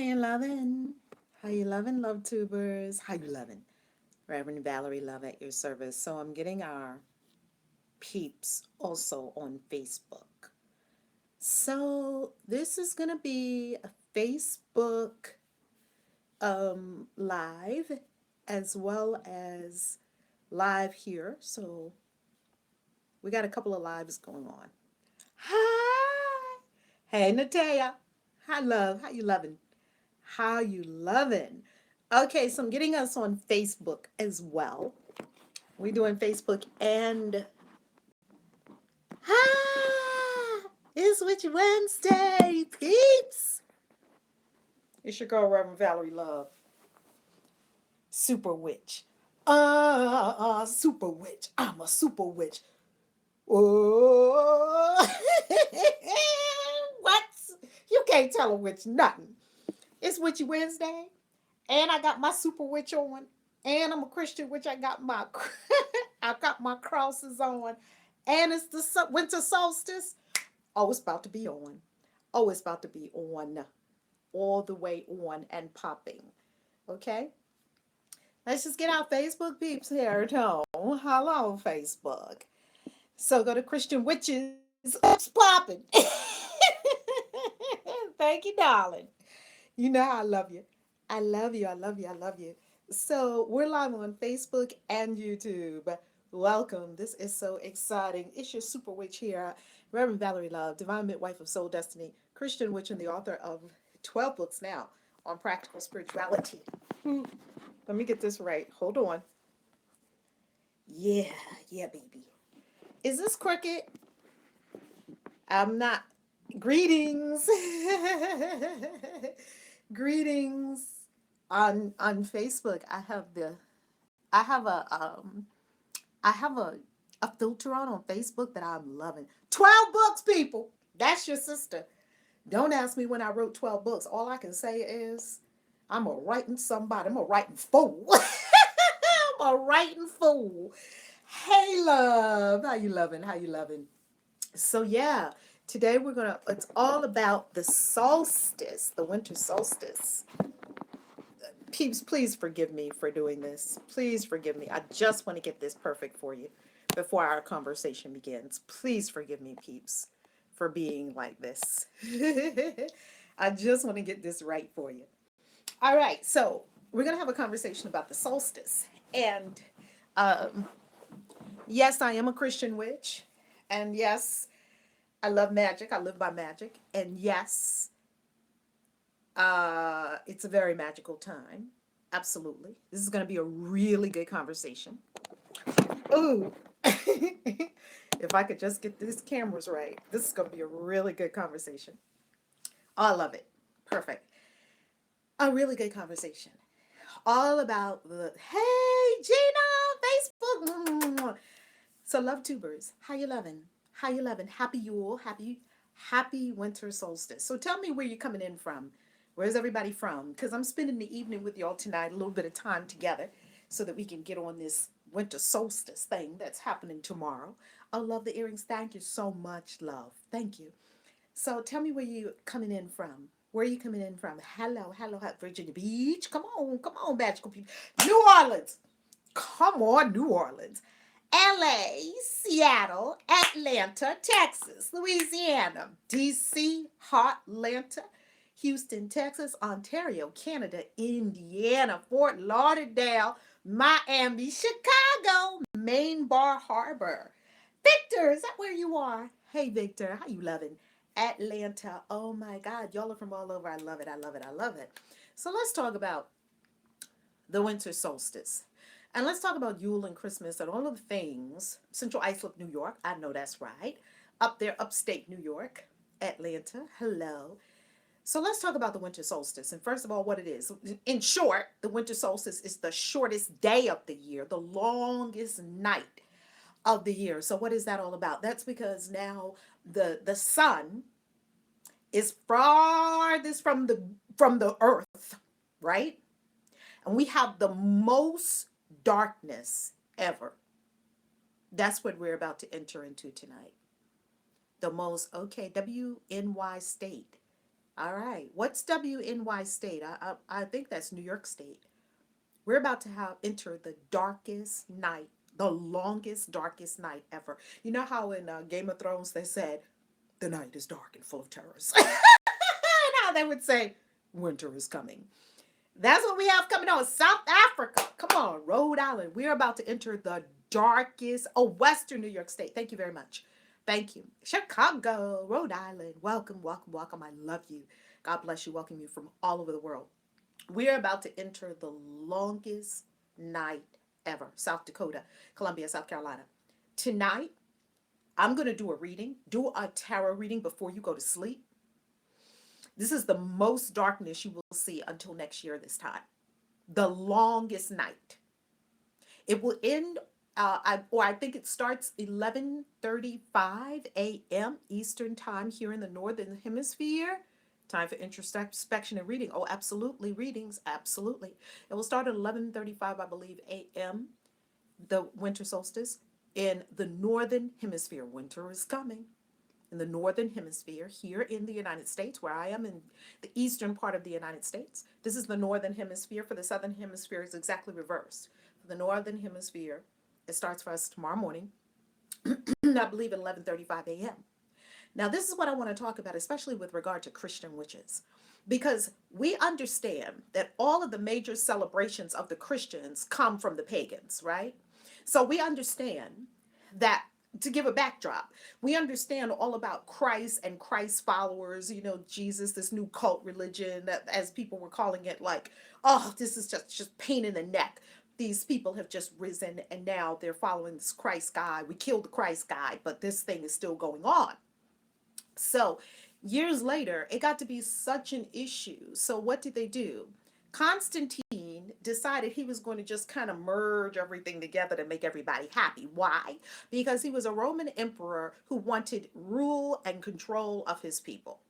you loving? How you loving, love tubers? How you loving? Reverend Valerie Love at your service. So I'm getting our peeps also on Facebook. So this is gonna be a Facebook live as well as live here. So we got a couple of lives going on. Hi. Hey Natia. Hi love. How you loving? How you loving? Okay, so I'm getting us on Facebook as well. We're doing Facebook and it's Witchy Wednesday, peeps. It's your girl Reverend Valerie Love, Super Witch. Super Witch. I'm a super witch. Oh, what? You can't tell a witch nothing. It's Witchy Wednesday, and I got my super witch on, and I'm a Christian witch. I got my crosses on, and it's the winter solstice. Oh, it's about to be on. Oh, it's about to be on, all the way on and popping. Okay, let's just get our Facebook peeps here. No, hello Facebook. So go to Christian Witches. Oops, popping. Thank you, darling. You know how I love you. I love you. I love you. I love you. So we're live on Facebook and YouTube. Welcome. This is so exciting. It's your super witch here, Reverend Valerie Love, Divine Midwife of Soul Destiny, Christian witch, and the author of 12 books now on practical spirituality. Let me get this right. Hold on. Yeah, yeah, baby. Is this crooked? I'm not. Greetings. Greetings on Facebook. I have a I have a filter on Facebook that I'm loving. 12 books, people. That's your sister. Don't ask me when I wrote 12 books. All I can say is I'm a writing somebody. I'm a writing fool. I'm a writing fool. Hey love. How you loving? How you loving? So yeah, today it's all about the solstice, the winter solstice. Peeps, please forgive me for doing this. Please forgive me. I just want to get this perfect for you before our conversation begins. Please forgive me, peeps, for being like this. I just want to get this right for you. All right, so we're going to have a conversation about the solstice. And um, yes, I am a Christian witch. And yes, I love magic. I live by magic. And yes, it's a very magical time. Absolutely. This is going to be a really good conversation. Ooh. If I could just get these cameras right, this is going to be a really good conversation. Oh, I love it. Perfect. A really good conversation. All about hey, Gina, Facebook. So, love tubers, how you loving? How you loving? Happy Yule, happy winter solstice. So, tell me where you're coming in from. Where's everybody from? Because I'm spending the evening with y'all tonight, a little bit of time together, so that we can get on this winter solstice thing that's happening tomorrow. I love the earrings. Thank you so much, love. Thank you. So, tell me where you coming in from. Where are you coming in from? Hello, hello, Virginia Beach. Come on, magical people. New Orleans. Come on, New Orleans. LA, Seattle, Atlanta, Texas, Louisiana, DC, Atlanta, Houston, Texas, Ontario, Canada, Indiana, Fort Lauderdale, Miami, Chicago, Maine Bar Harbor. Victor, is that where you are? Hey, Victor, how you loving? Atlanta. Oh my God, y'all are from all over. I love it. I love it. I love it. So let's talk about the winter solstice. And let's talk about Yule and Christmas and all of the things. Central Islip, New York. I know that's right. Up there, upstate New York, Atlanta. Hello. So let's talk about the winter solstice. And first of all, what it is. In short, the winter solstice is the shortest day of the year, the longest night of the year. So what is that all about? That's because now the sun is farthest from the earth, right? And we have the most darkness ever. That's what we're about to enter into tonight. The most, okay, WNY state. All right. What's WNY state? I think that's New York State. We're about to have enter the darkest night, the longest, darkest night ever. You know how in Game of Thrones they said the night is dark and full of terrors, and how they would say winter is coming. That's what we have coming on. South Africa. Come on, Rhode Island. We're about to enter the darkest, oh, Western New York State. Thank you very much. Thank you. Chicago, Rhode Island. Welcome, welcome, welcome. I love you. God bless you. Welcome you from all over the world. We're about to enter the longest night ever. South Dakota, Columbia, South Carolina. Tonight, I'm going to do a reading, do a tarot reading before you go to sleep. This is the most darkness you will see until next year this time. The longest night. It will end, I think it starts 11:35 a.m. Eastern time here in the Northern Hemisphere. Time for introspection and reading. Oh, absolutely, readings, absolutely. It will start at 11:35, I believe, a.m., the winter solstice. In the Northern Hemisphere, winter is coming. In the Northern Hemisphere, here in the United States, where I am in the eastern part of the United States. This is the Northern Hemisphere. For the Southern Hemisphere, it's exactly reversed. For the Northern Hemisphere, it starts for us tomorrow morning, I believe at 11:35 a.m. Now, this is what I want to talk about, especially with regard to Christian witches, because we understand that all of the major celebrations of the Christians come from the pagans, right? So we understand that, to give a backdrop, we understand all about Christ and Christ followers, Jesus, this new cult religion that, as people were calling it, like, oh, this is just pain in the neck. These people have just risen and now they're following this Christ guy. We killed the Christ guy, but this thing is still going on. So years later, it got to be such an issue. So what did they do? Constantine decided he was going to just kind of merge everything together to make everybody happy. Why? Because he was a Roman emperor who wanted rule and control of his people.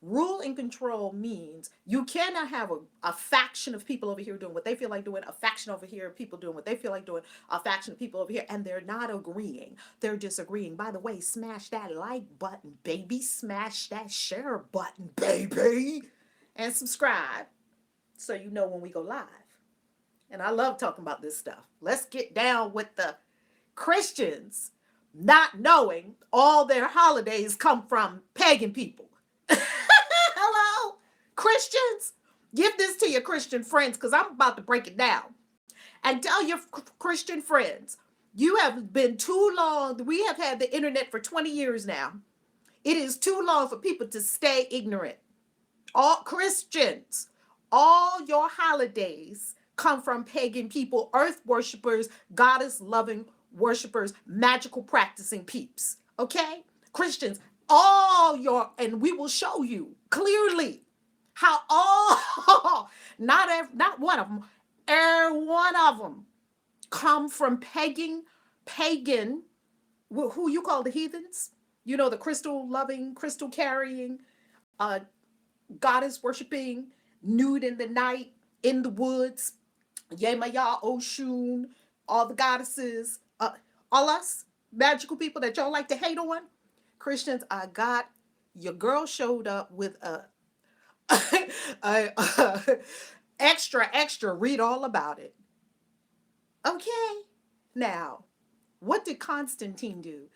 Rule and control means you cannot have a faction of people over here doing what they feel like doing, a faction over here of people doing what they feel like doing, a faction of people over here, and they're not agreeing. They're disagreeing. By the way, smash that like button, baby. Smash that share button, baby. And subscribe so you know when we go live. And I love talking about this stuff. Let's get down with the Christians not knowing all their holidays come from pagan people. Hello, Christians, give this to your Christian friends because I'm about to break it down. And tell your Christian friends, you have been too long. We have had the internet for 20 years now. It is too long for people to stay ignorant. All Christians, all your holidays come from pagan people, earth worshipers, goddess loving worshipers, magical practicing peeps. Okay? Christians, and we will show you clearly how all, not one of them, every one of them come from pagan, who you call the heathens, the crystal loving, crystal carrying, goddess worshiping, nude in the night, in the woods, Yemaya, Oshun, all the goddesses, all us magical people that y'all like to hate on. Christians, I got your girl showed up with a extra, read all about it. Okay. Now, what did Constantine do?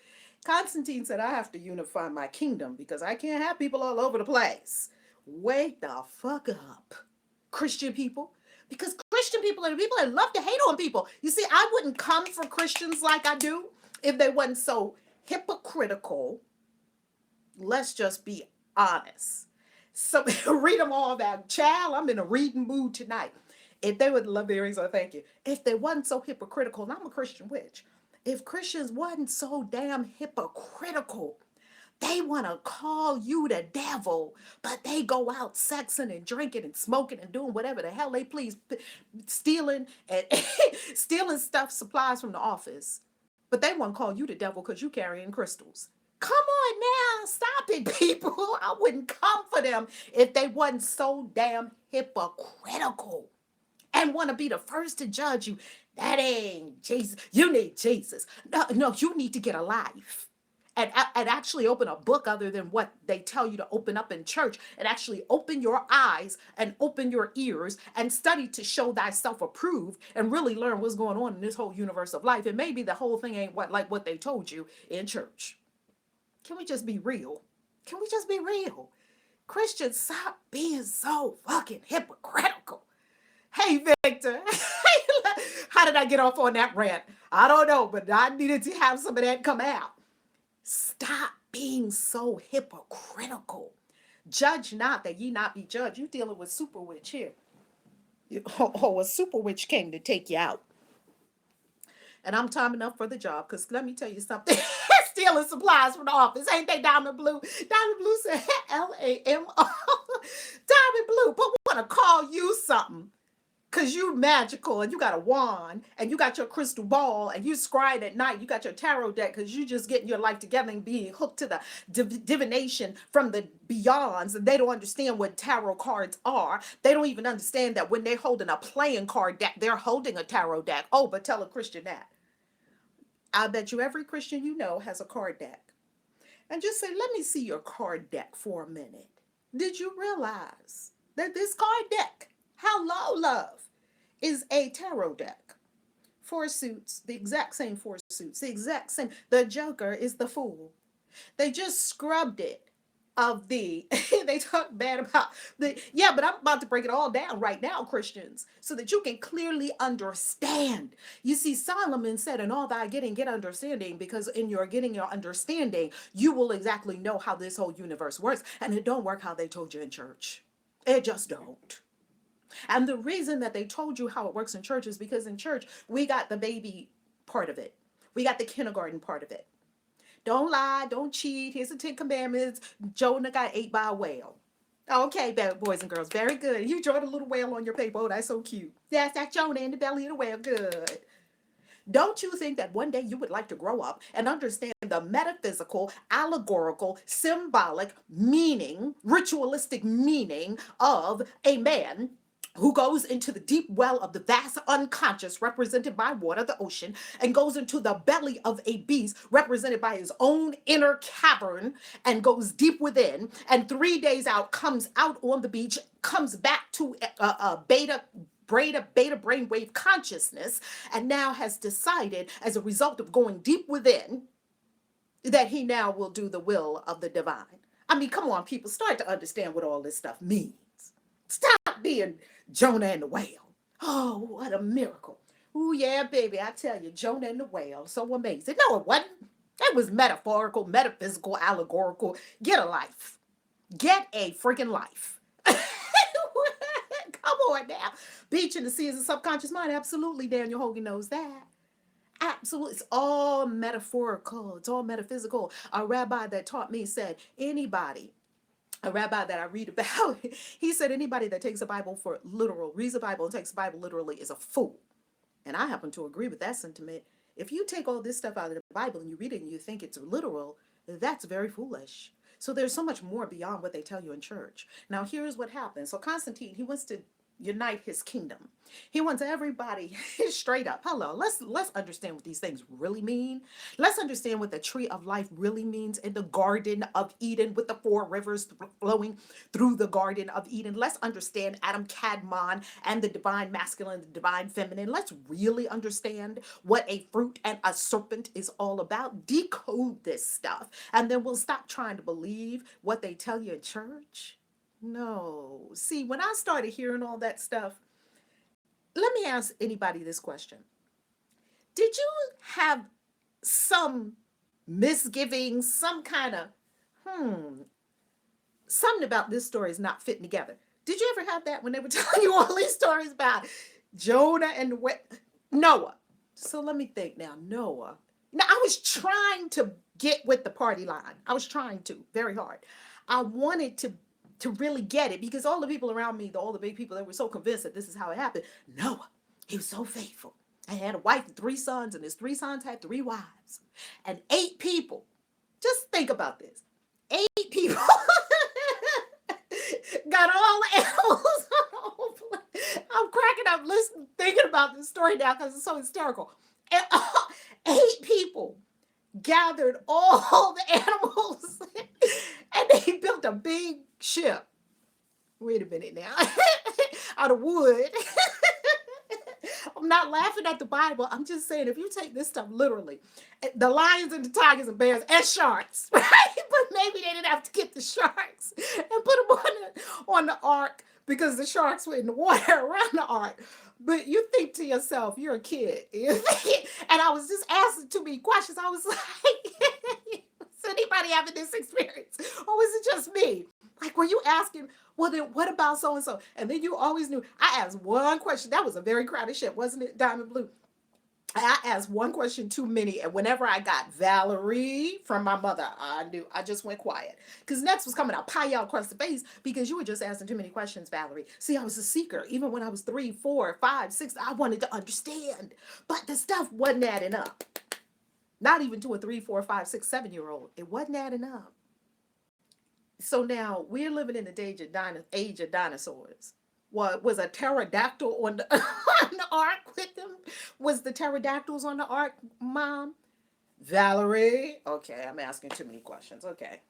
Constantine said, I have to unify my kingdom because I can't have people all over the place. Wake the fuck up, Christian people. Because Christian people are the people that love to hate on people. You see, I wouldn't come for Christians like I do if they wasn't so hypocritical. Let's just be honest. So read them all about. Child, I'm in a reading mood tonight. If they would love the earrings, thank you. If they wasn't so hypocritical, and I'm a Christian witch. If Christians wasn't so damn hypocritical, they want to call you the devil, but they go out sexing and drinking and smoking and doing whatever the hell they please, stealing and stealing stuff, supplies from the office. But they want to call you the devil because you carrying crystals. Come on now, stop it, people. I wouldn't come for them if they wasn't so damn hypocritical and want to be the first to judge you. That ain't Jesus. You need Jesus. No, you need to get a life. and actually open a book other than what they tell you to open up in church, and actually open your eyes and open your ears and study to show thyself approved and really learn what's going on in this whole universe of life. And maybe the whole thing ain't what they told you in church. Can we just be real? Can we just be real? Christians, stop being so fucking hypocritical. Hey, Victor. How did I get off on that rant? I don't know, but I needed to have some of that come out. Stop being so hypocritical. Judge not that ye not be judged. You dealing with super witch here. A super witch came to take you out. And I'm time enough for the job, because let me tell you something. Stealing supplies from the office. Ain't they Diamond Blue? Diamond Blue said LAMO. Diamond Blue, but we want to call you something. Because you magical and you got a wand and you got your crystal ball and you scrying at night. You got your tarot deck because you just getting your life together and being hooked to the divination from the beyonds. And they don't understand what tarot cards are. They don't even understand that when they're holding a playing card deck, they're holding a tarot deck. Oh, but tell a Christian that. I bet you every Christian you know has a card deck. And just say, let me see your card deck for a minute. Did you realize that this card deck, hello, love, is a tarot deck? Four suits, the exact same four suits, the exact same. The Joker is the fool. They just scrubbed it of the, they talk bad about the, yeah, but I'm about to break it all down right now, Christians, so that you can clearly understand. You see, Solomon said, in all thy getting, get understanding, because in your getting your understanding, you will exactly know how this whole universe works. And it don't work how they told you in church. It just don't. And the reason that they told you how it works in church is because in church, we got the baby part of it. We got the kindergarten part of it. Don't lie, don't cheat. Here's the 10 Commandments. Jonah got ate by a whale. Okay, boys and girls, very good. You drawed a little whale on your paper. Oh, that's so cute. That's that Jonah in the belly of the whale. Good. Don't you think that one day you would like to grow up and understand the metaphysical, allegorical, symbolic meaning, ritualistic meaning of a man who goes into the deep well of the vast unconscious, represented by water, the ocean, and goes into the belly of a beast, represented by his own inner cavern, and goes deep within, and 3 days out, comes out on the beach, comes back to a beta brainwave consciousness, and now has decided, as a result of going deep within, that he now will do the will of the divine. I mean, come on, people, start to understand what all this stuff means. Stop being Jonah and the whale. Oh, what a miracle. Oh, yeah, baby, I tell you, Jonah and the whale, so amazing. No, it wasn't. It was metaphorical, metaphysical, allegorical. Get a life. Get a freaking life. Come on now. Beach in the sea is a subconscious mind. Absolutely, Daniel Hogan knows that. Absolutely. It's all metaphorical. It's all metaphysical. A rabbi that taught me said, a rabbi that I read about, he said anybody that takes the Bible for literal, reads the Bible and takes the Bible literally is a fool. And I happen to agree with that sentiment. If you take all this stuff out of the Bible and you read it and you think it's literal, that's very foolish. So there's so much more beyond what they tell you in church. Now, here's what happens. So Constantine, he wants to unite his kingdom. He wants everybody straight up. Hello, let's understand what these things really mean. Let's understand what the tree of life really means in the Garden of Eden, with the 4 rivers flowing through the Garden of Eden. Let's understand Adam Kadmon and the divine masculine, the divine feminine. Let's really understand what a fruit and a serpent is all about. Decode this stuff, and then we'll stop trying to believe what they tell you in church. No. See, when I started hearing all that stuff, let me ask anybody this question. Did you have some misgivings, some kind of, something about this story is not fitting together? Did you ever have that when they were telling you all these stories about Jonah and Noah? So let me think now. Noah. Now, I was trying to get with the party line. I was trying to, very hard. I wanted to really get it, because all the people around me, all the big people, they were so convinced that this is how it happened. Noah, he was so faithful. I had a wife and 3 sons, and his 3 sons had 3 wives. And 8 people, just think about this, 8 people got all the animals on the whole planet. I'm cracking up thinking about this story now because it's so hysterical. And 8 people gathered all the animals and they built a big ship. Wait a minute now. Out of wood. I'm not laughing at the Bible. I'm just saying, if you take this stuff literally, the lions and the tigers and bears and sharks, right? But maybe they didn't have to get the sharks and put them on the ark because the sharks were in the water around the ark. But you think to yourself, you're a kid. And I was just asking too many questions. I was like, is anybody having this experience? Or was it just me? Like, were you asking, well, then what about so and so? And then you always knew. I asked one question. That was a very crowded ship, wasn't it, Diamond Blue? I asked one question too many, and whenever I got Valerie from my mother, I knew I just went quiet. Because next was coming, I'll pie you across the face because you were just asking too many questions, Valerie. See, I was a seeker. Even when I was 3, 4, 5, 6, I wanted to understand. But the stuff wasn't adding up. Not even to a 3, 4, 5, 6, 7 year old. It wasn't adding up. So now we're living in the age of dinosaurs. What was a pterodactyl on the on the ark with them? Was the pterodactyls on the ark, Mom? Valerie? Okay, I'm asking too many questions. Okay.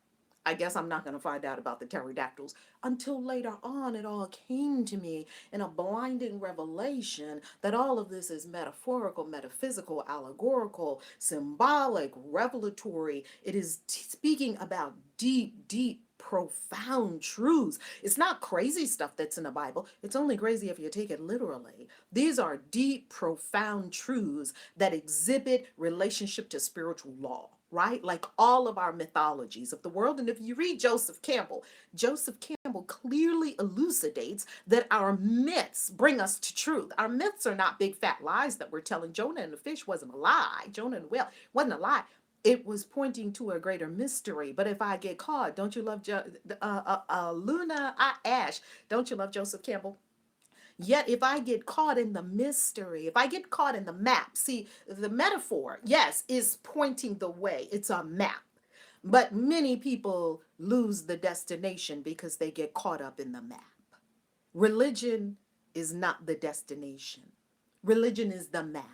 I guess I'm not going to find out about the pterodactyls until later on. It all came to me in a blinding revelation that all of this is metaphorical, metaphysical, allegorical, symbolic, revelatory. It is speaking about deep, deep, profound truths. It's not crazy stuff that's in the Bible. It's only crazy if you take it literally. These are deep, profound truths that exhibit relationship to spiritual law, right? Like all of our mythologies of the world. And if you read Joseph Campbell clearly elucidates that our myths bring us to truth. Our myths are not big fat lies that we're telling. Jonah and the fish wasn't a lie. Jonah and the whale wasn't a lie. It was pointing to a greater mystery. But if I get caught, don't you love Luna Ash? Don't you love Joseph Campbell? Yet, if I get caught in the mystery, if I get caught in the map, see, the metaphor, yes, is pointing the way. It's a map. But many people lose the destination because they get caught up in the map. Religion is not the destination, religion is the map.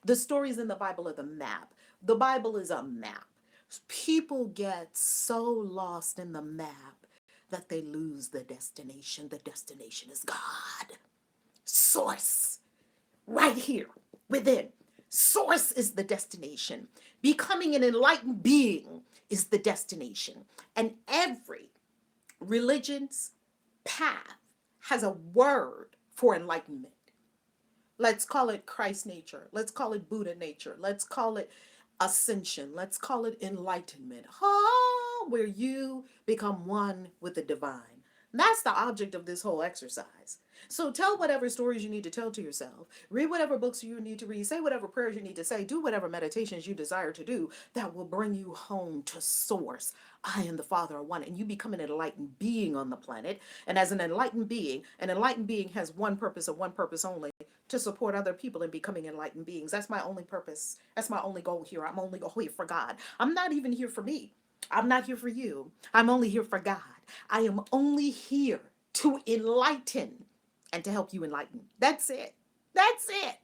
The stories in the Bible are the map. The Bible is a map. People get so lost in the map that they lose the destination. The destination is God. Source, right here within. Source is the destination. Becoming an enlightened being is the destination. And every religion's path has a word for enlightenment. Let's call it Christ nature. Let's call it Buddha nature. Let's call it ascension. Let's call it enlightenment. Where you become one with the divine. That's the object of this whole exercise. So tell whatever stories you need to tell to yourself. Read whatever books you need to read. Say whatever prayers you need to say. Do whatever meditations you desire to do that will bring you home to source. I and the Father are one. And you become an enlightened being on the planet. And as an enlightened being has one purpose and one purpose only: to support other people in becoming enlightened beings. That's my only purpose. That's my only goal here. I'm only here for God. I'm not even here for me. I'm not here for you. I'm only here for God. I am only here to enlighten and to help you enlighten. That's it. That's it.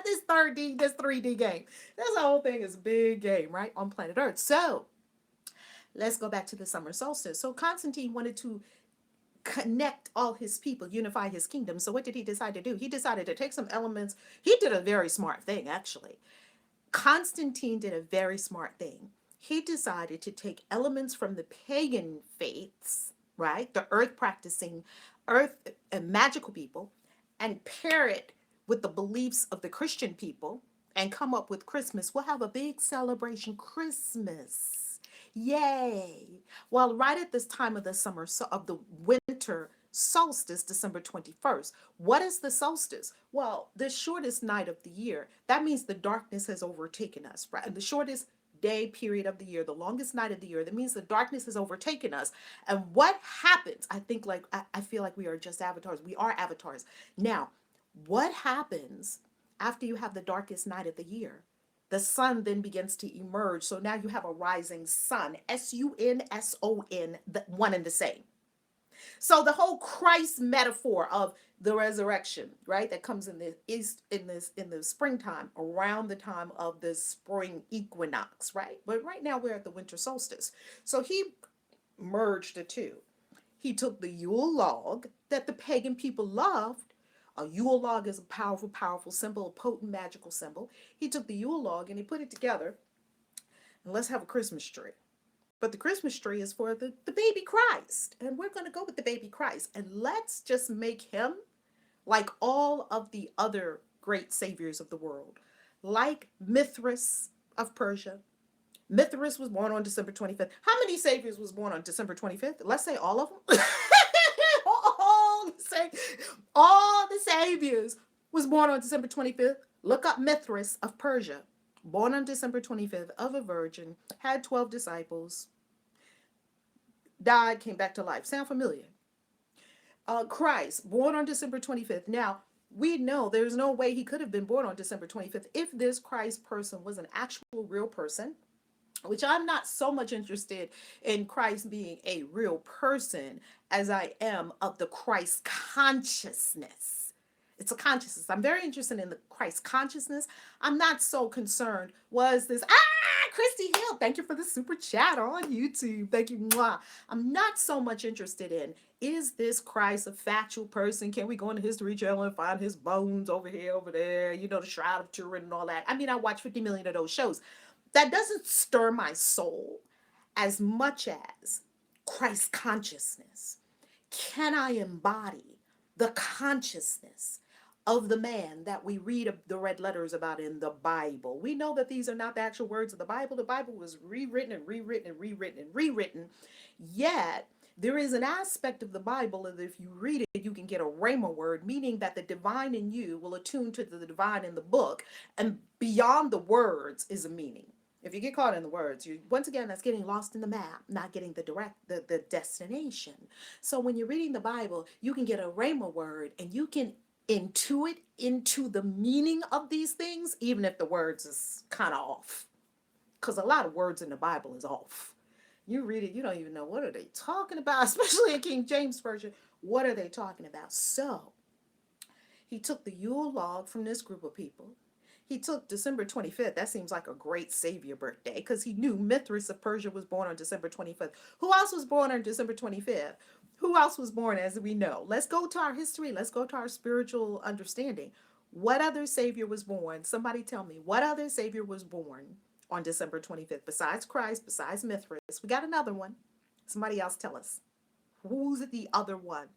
This 3D game. This whole thing is a big game, right? On planet Earth. So let's go back to the summer solstice. So Constantine wanted to connect all his people, unify his kingdom. So what did he decide to do? He decided to take some elements. He did a very smart thing, actually. Constantine did a very smart thing. He decided to take elements from the pagan faiths, right? The earth practicing, earth and magical people, and pair it with the beliefs of the Christian people and come up with Christmas. We'll have a big celebration, Christmas. Yay. Well, right at this time of the summer, of the winter solstice, December 21st. What is the solstice? Well, the shortest night of the year. That means the darkness has overtaken us, right? And the shortest day period of the year, the longest night of the year. That means the darkness has overtaken us. And what happens? I feel like we are just avatars. We are avatars. Now, what happens after you have the darkest night of the year? The sun then begins to emerge. So now you have a rising sun, SUNSON, the one and the same. So the whole Christ metaphor of the resurrection, right, that comes in the east in the springtime, around the time of the spring equinox, right? But right now we're at the winter solstice. So he merged the two. He took the Yule log that the pagan people loved. A Yule log is a powerful, powerful symbol, a potent, magical symbol. He took the Yule log and he put it together, and let's have a Christmas tree. But the Christmas tree is for the baby Christ. And we're going to go with the baby Christ. And let's just make him like all of the other great saviors of the world, like Mithras of Persia. Mithras was born on December 25th. How many saviors was born on December 25th? Let's say all of them. All the saviors was born on December 25th. Look up Mithras of Persia. Born on December 25th of a virgin, had 12 disciples, died, came back to life. Sound familiar? Christ, born on December 25th. Now, we know there's no way he could have been born on December 25th if this Christ person was an actual real person, which I'm not so much interested in Christ being a real person as I am of the Christ consciousness. It's a consciousness. I'm very interested in the Christ consciousness. I'm not so concerned, was this, Christy Hill, thank you for the super chat on YouTube. Thank you. Mwah. I'm not so much interested in, is this Christ a factual person? Can we go into History Channel and find his bones over here, over there? You know, the Shroud of Turin and all that. I mean, I watch 50 million of those shows. That doesn't stir my soul as much as Christ consciousness. Can I embody the consciousness of the man that we read the red letters about in the Bible? We know that these are not the actual words of the Bible. The Bible was rewritten and rewritten and rewritten and rewritten. Yet, there is an aspect of the Bible that if you read it, you can get a rhema word, meaning that the divine in you will attune to the divine in the book, and beyond the words is a meaning. If you get caught in the words, you once again, that's getting lost in the map, not getting the destination. So when you're reading the Bible, you can get a rhema word and you can intuit into the meaning of these things, even if the words is kind of off. Because a lot of words in the Bible is off. You read it, you don't even know what are they talking about, especially in King James Version. What are they talking about? So he took the Yule log from this group of people. He took December 25th. That seems like a great savior birthday because he knew Mithras of Persia was born on December 25th. Who else was born on December 25th? Who else was born, as we know? Let's go to our history. Let's go to our spiritual understanding. What other savior was born? Somebody tell me, what other savior was born on December 25th besides Christ, besides Mithras? We got another one. Somebody else tell us. Who's the other one?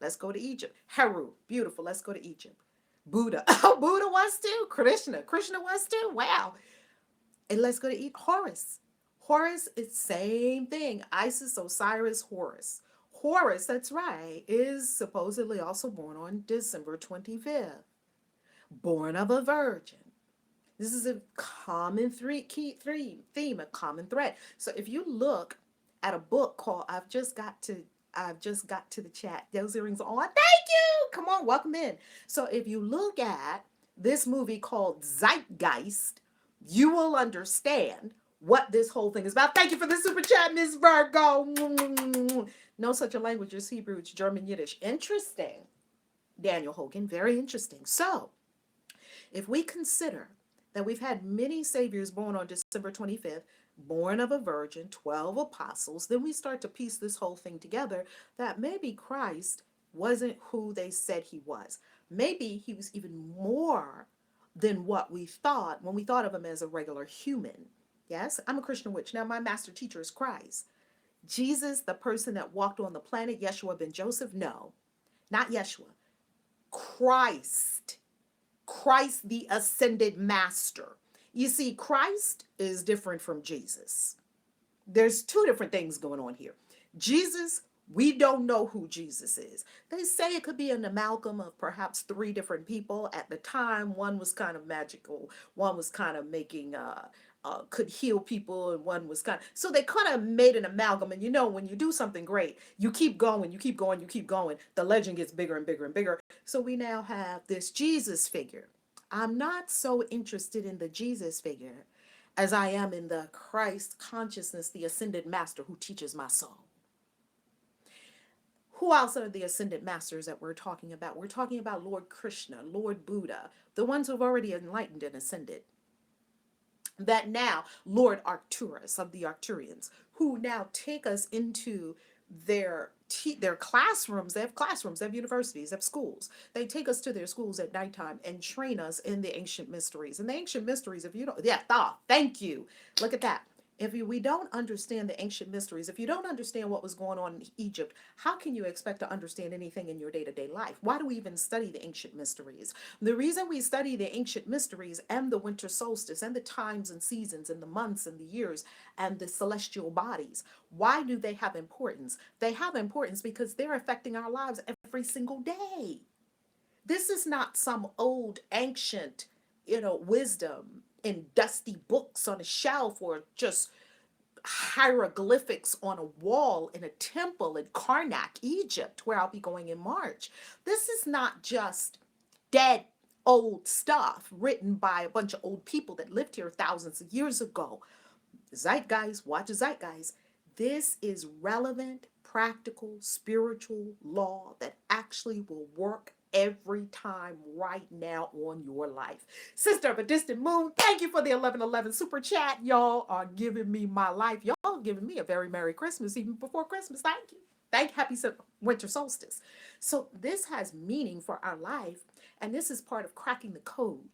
Let's go to Egypt. Heru. Beautiful. Let's go to Egypt. Buddha. Oh, Buddha was too. Krishna was too. Wow. And let's go to Horus. Horus is same thing. Isis, Osiris, Horus. Horus, that's right, is supposedly also born on December 25th. Born of a virgin. This is a common theme, a common thread. So if you look at a book called I've just got to the chat. Those earrings are on. Thank you. Come on, welcome in. So if you look at this movie called Zeitgeist, you will understand what this whole thing is about. Thank you for the super chat, Miss Virgo. No such a language as Hebrew, it's German, Yiddish. Interesting. Daniel Hogan, very interesting. So if we consider that we've had many saviors born on December 25th, born of a virgin, 12 apostles, then we start to piece this whole thing together that maybe Christ wasn't who they said he was. Maybe he was even more than what we thought when we thought of him as a regular human. Yes, I'm a Christian witch. Now, my master teacher is Christ. Jesus, the person that walked on the planet, Yeshua ben Joseph? No, not Yeshua. Christ. Christ, the ascended master. You see, Christ is different from Jesus. There's two different things going on here. Jesus, we don't know who Jesus is. They say it could be an amalgam of perhaps three different people. At the time, one was kind of magical. One was kind of making, could heal people, and one was kind of, so they kind of made an amalgam. And you know, when you do something great, you keep going, you keep going, you keep going. The legend gets bigger and bigger and bigger. So we now have this Jesus figure. I'm not so interested in the Jesus figure as I am in the Christ consciousness, the ascended master who teaches my soul. Who else are the ascended masters that we're talking about? We're talking about Lord Krishna, Lord Buddha, the ones who've already enlightened and ascended. That now, Lord Arcturus of the Arcturians, who now take us into their classrooms. They have classrooms, they have universities, they have schools. They take us to their schools at nighttime and train us in the ancient mysteries. And the ancient mysteries, if you don't, yeah, thank you. Look at that. If we don't understand the ancient mysteries, if you don't understand what was going on in Egypt, how can you expect to understand anything in your day-to-day life? Why do we even study the ancient mysteries? The reason we study the ancient mysteries and the winter solstice and the times and seasons and the months and the years and the celestial bodies, why do they have importance? They have importance because they're affecting our lives every single day. This is not some old ancient, wisdom in dusty books on a shelf or just hieroglyphics on a wall in a temple in Karnak, Egypt, where I'll be going in March. This is not just dead old stuff written by a bunch of old people that lived here thousands of years ago. Zeitgeist, watch the zeitgeist. This is relevant, practical, spiritual law that actually will work every time right now on your life. Sister of a Distant Moon, thank you for the 1111 super chat. Y'all are giving me my life. Y'all are giving me a very Merry Christmas even before Christmas. Thank you. Happy winter solstice. So this has meaning for our life, and this is part of cracking the code.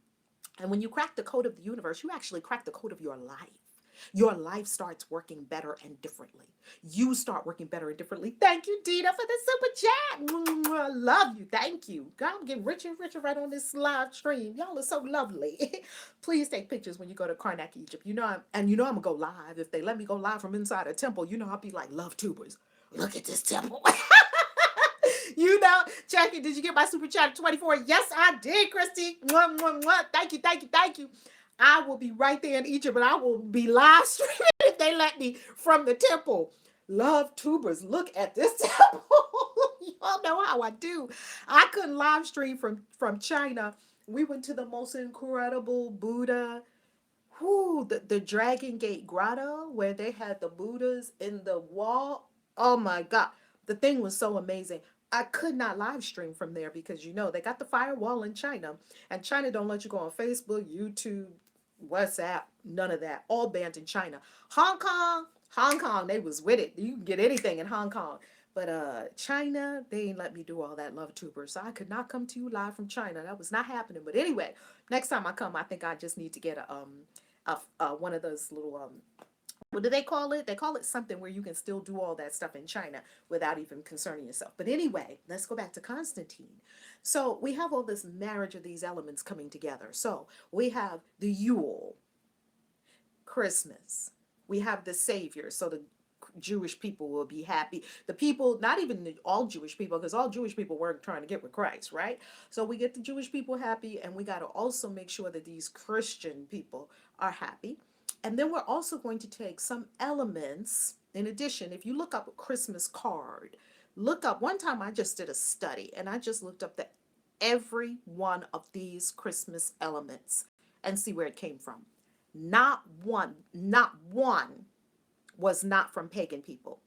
And when you crack the code of the universe, you actually crack the code of your life. Your life starts working better and differently. You start working better and differently. Thank you, Dina, for the super chat. I love you. Thank you. God, I'm getting richer and richer right on this live stream. Y'all are so lovely. Please take pictures when you go to Karnak, Egypt. I'm gonna go live. If they let me go live from inside a temple, I'll be like, love tubers. Look at this temple. Jackie, did you get my super chat at 24? Yes, I did, Christy. Mwah, mwah, mwah. Thank you, thank you, thank you. I will be right there in Egypt, and I will be live streaming if they let me from the temple. Love tubers. Look at this temple. Y'all know how I do. I couldn't live stream from China. We went to the most incredible Buddha. The Dragon Gate Grotto where they had the Buddhas in the wall. Oh my God. The thing was so amazing. I could not live stream from there because they got the firewall in China, and China don't let you go on Facebook, YouTube, WhatsApp, none of that. All banned in China. Hong Kong, they was with it. You can get anything in Hong Kong. But China, they ain't let me do all that, love tuber. So I could not come to you live from China. That was not happening. But anyway, next time I come, I think I just need to get one of those little what do they call it? They call it something where you can still do all that stuff in China without even concerning yourself. But anyway, let's go back to Constantine. So we have all this marriage of these elements coming together. So we have the Yule, Christmas. We have the Savior. So the Jewish people will be happy. The people, not even all Jewish people, because all Jewish people weren't trying to get with Christ, right? So we get the Jewish people happy, and we got to also make sure that these Christian people are happy. And then we're also going to take some elements. In addition, if you look up a Christmas card, look up, one time I just did a study and I just looked up every one of these Christmas elements and see where it came from. Not one was not from pagan people.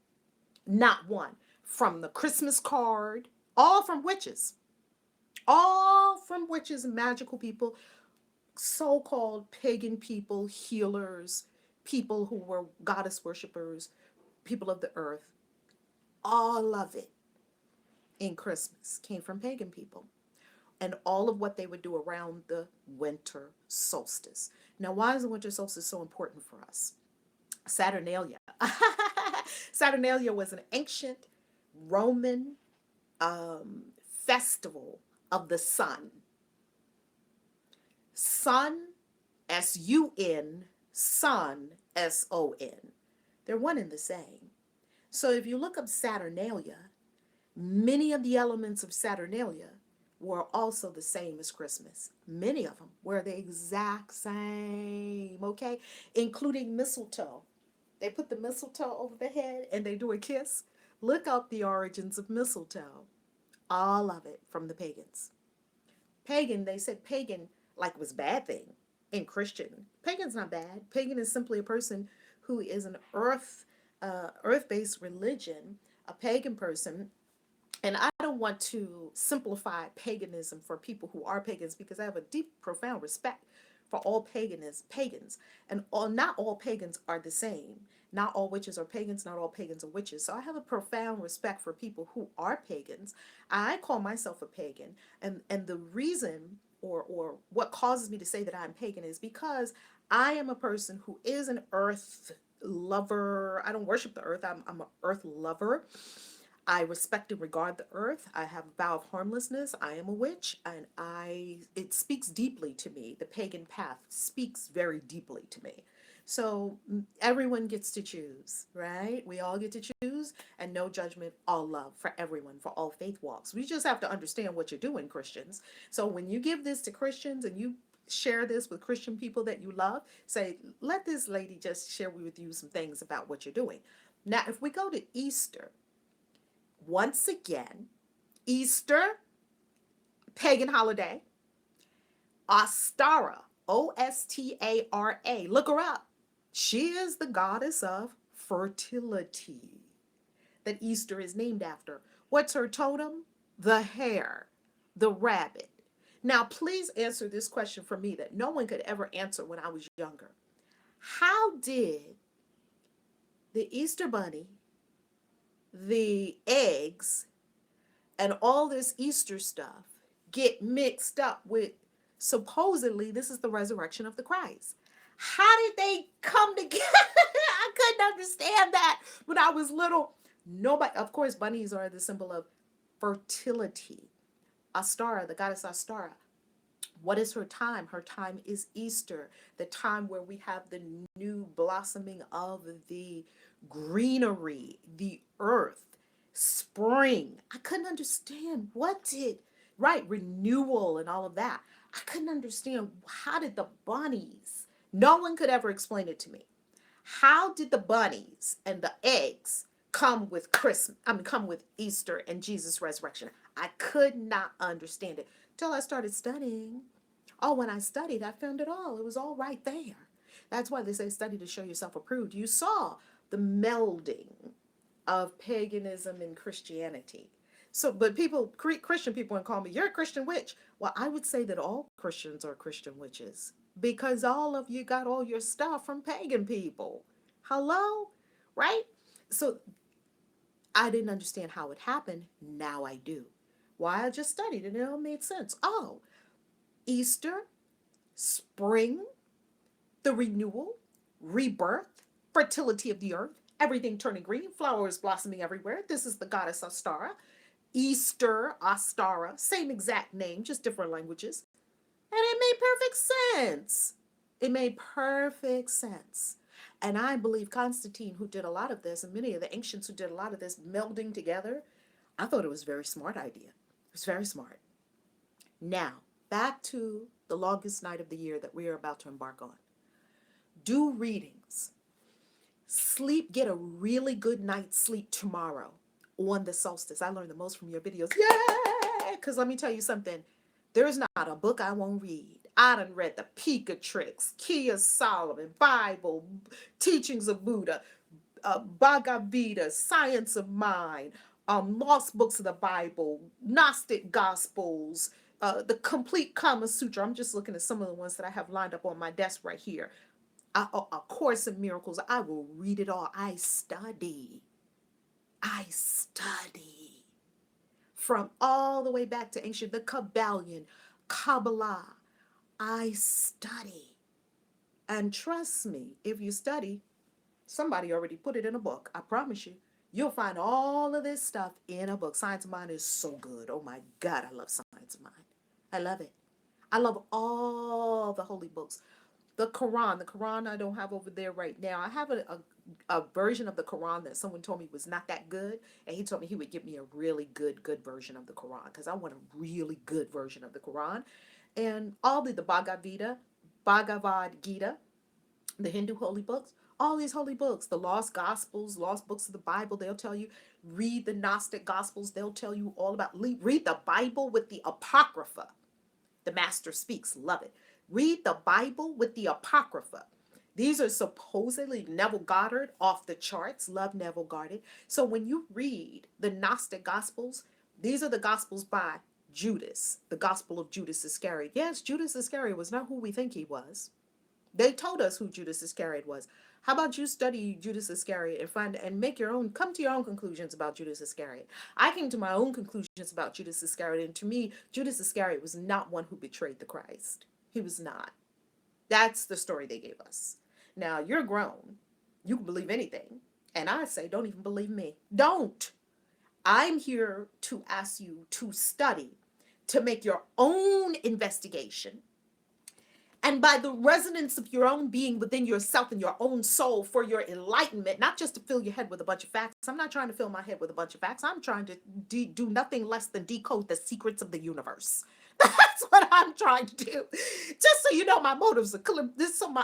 Not one. From the Christmas card, all from witches. All from witches and magical people, so-called pagan people, healers, people who were goddess worshippers, people of the earth. All of it in Christmas came from pagan people. And all of what they would do around the winter solstice. Now, why is the winter solstice so important for us? Saturnalia. Saturnalia was an ancient Roman festival of the sun. Sun, S-U-N, sun, S-O-N. They're one and the same. So if you look up Saturnalia, many of the elements of Saturnalia were also the same as Christmas. Many of them were the exact same, okay? Including mistletoe. They put the mistletoe over the head and they do a kiss. Look up the origins of mistletoe. All of it from the pagans. Pagan, they said pagan like was bad thing in Christian. Pagan's not bad. Pagan is simply a person who is an earth-based religion. A pagan person And I don't want to simplify paganism for people who are pagans, because I have a deep, profound respect for all pagans. And not all pagans are the same. Not all witches are pagans, not all pagans are witches. So I have a profound respect for people who are pagans. I call myself a pagan. And the reason, or what causes me to say that I'm pagan, is because I am a person who is an earth lover. I don't worship the earth. I'm an earth lover. I respect and regard the earth. I have a vow of harmlessness. I am a witch, and it speaks deeply to me. The pagan path speaks very deeply to me. So everyone gets to choose, right? We all get to choose, and no judgment, all love for everyone, for all faith walks. We just have to understand what you're doing, Christians. So when you give this to Christians and you share this with Christian people that you love, say, let this lady just share with you some things about what you're doing. Now, if we go to Easter, once again, Easter, pagan holiday, Ostara, Ostara, look her up. She is the goddess of fertility that Easter is named after. What's her totem? The hare, the rabbit. Now, please answer this question for me that no one could ever answer when I was younger. How did the Easter bunny, the eggs, and all this Easter stuff get mixed up with, supposedly this is the resurrection of the Christ? How did they come together? I couldn't understand that when I was little. Nobody, of course, bunnies are the symbol of fertility. Astara, the goddess Astara. What is her time? Her time is Easter, the time where we have the new blossoming of the greenery, the earth, spring. I couldn't understand right, renewal and all of that. I couldn't understand, how did the bunnies, no one could ever explain it to me. How did the bunnies and the eggs come with Christmas? Come with Easter and Jesus' resurrection. I could not understand it till I started studying. Oh, when I studied, I found it all. It was all right there. That's why they say study to show yourself approved. You saw the melding of paganism and Christianity. So, but Christian people would call me, you're a Christian witch. Well, I would say that all Christians are Christian witches, because all of you got all your stuff from pagan people. Hello? Right? So I didn't understand how it happened. Now I do. Why? I just studied and it all made sense. Oh, Easter, spring, the renewal, rebirth, fertility of the earth, everything turning green, flowers blossoming everywhere. This is the goddess Ostara. Easter, Ostara, same exact name, just different languages. And it made perfect sense. It made perfect sense. And I believe Constantine, who did a lot of this, and many of the ancients who did a lot of this melding together, I thought it was a very smart idea. It was very smart. Now, back to the longest night of the year that we are about to embark on. Do readings. Sleep, get a really good night's sleep tomorrow on the solstice. I learned the most from your videos. Yeah! Because let me tell you something. There's not a book I won't read. I done read the Tricks, Kia Solomon, Bible, Teachings of Buddha, Bhagavad Gita, Science of Mind, Lost Books of the Bible, Gnostic Gospels, the Complete Kama Sutra. I'm just looking at some of the ones that I have lined up on my desk right here. A Course in Miracles. I will read it all. I study. From all the way back to ancient, the Kabbalion, Kabbalah. I study. And trust me, if you study, somebody already put it in a book. I promise you. You'll find all of this stuff in a book. Science of Mind is so good. Oh my God, I love Science of Mind. I love it. I love all the holy books. The Quran I don't have over there right now. I have a version of the Quran that someone told me was not that good. And he told me he would give me a really good version of the Quran, because I want a really good version of the Quran. And all the Bhagavad Gita, the Hindu holy books, all these holy books, the lost gospels, lost books of the Bible, they'll tell you. Read the Gnostic Gospels, they'll tell you all about. Read the Bible with the Apocrypha. The Master Speaks, love it. Read the Bible with the Apocrypha. These are supposedly Neville Goddard, off the charts. Love Neville Goddard. So when you read the Gnostic Gospels, These are the Gospels by Judas, the Gospel of Judas Iscariot. Yes, Judas Iscariot was not who we think he was. They told us who Judas Iscariot was. How about you study Judas Iscariot and find and make your own, come to your own conclusions about Judas Iscariot. I came to my own conclusions about Judas Iscariot, and to me, Judas Iscariot was not one who betrayed the Christ. He was not. That's the story they gave us. Now, you're grown. You can believe anything. And I say, don't even believe me. Don't. I'm here to ask you to study, to make your own investigation. And by the resonance of your own being within yourself and your own soul for your enlightenment, not just to fill your head with a bunch of facts. I'm not trying to fill my head with a bunch of facts. I'm trying to do nothing less than decode the secrets of the universe. That's what I'm trying to do. Just so you know, my motives are clear.